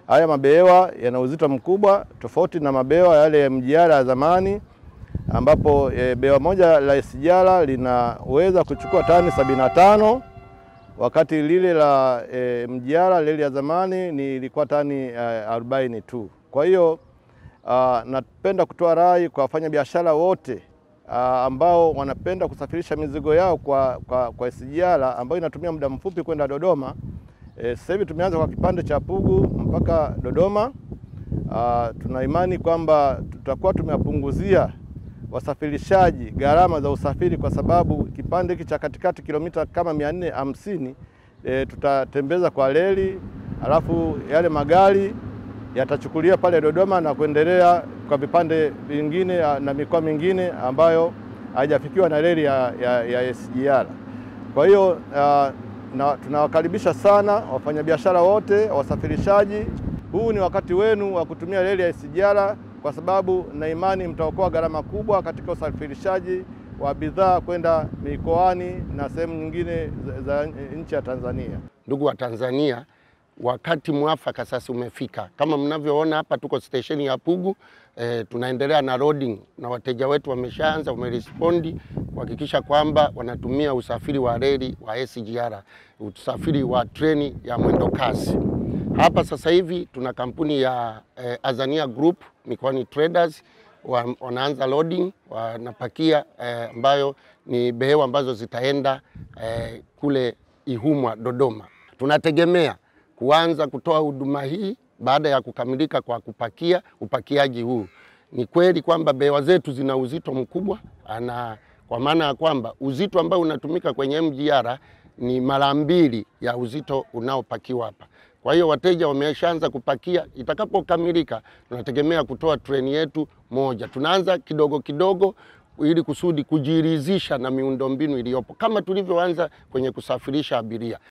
Haya mabehewa yana uzito mkubwa tofauti na mabehewa yale ya MGR ya zamani, ambapo behewa moja la SGR linaweza kuchukua tani 75, wakati lile la MGR lile ya zamani ilikuwa tani 40 tu. Kwa hiyo napenda kutoa rai kwa wafanyabiashara wote ambao wanapenda kusafirisha mizigo yao kwa SGR ambayo inatumia muda mfupi kwenda Dodoma. Sasa hivi tumeanza kwa kipande cha Pugu mpaka Dodoma. Tuna imani kwamba tutakuwa tumewapunguzia wasafirishaji gharama za usafiri, kwa sababu kipande hiki cha katikati kilomita kama 450 tutatembeza kwa reli, alafu yale magari yatachukulia pale Dodoma na kuendelea kwa vipande vingine na mikoa mingine ambayo haijafikiwa na reli ya SGR. Kwa hiyo tunawakaribisha sana wafanyabiashara wote, wasafirishaji. Huu ni wakati wenu wa kutumia reli ya SGR, kwa sababu na imani mtaokoa gharama kubwa katika usafirishaji wa bidhaa kwenda mikoani na sehemu nyingine za nchi ya Tanzania. Ndugu wa Tanzania, wakati mwafaka sasa umefika. Kama mnavyoona hapa tuko stesheni ya Pugu, tunaendelea na loading na wateja wetu wameshaanza, wamerespondi kuhakikisha kwamba wanatumia usafiri wa reli wa SGR, usafiri wa treni ya mwendo kasi. Hapa sasa hivi tuna kampuni ya Azania Group Mikoani Traders, wanaanza loading, wanapakia ambayo ni behewa ambazo zitaenda kule Ihumwa Dodoma. Tunategemea kuanza kutoa huduma hii baada ya kukamilika kwa kupakia upakiaji huu. Ni kweli kwamba behewa zetu zina uzito mkubwa, kwa maana ya kwamba uzito ambao unatumika kwenye MGR ni mara 2 ya uzito unaopakiwa hapa. Kwa hiyo wateja wameshaanza kupakia. Itakapokamilika tunategemea kutoa treni yetu moja. Tunaanza kidogo kidogo ili kusudi kujiridhisha na miundombinu iliyopo, kama tulivyoanza kwenye kusafirisha abiria.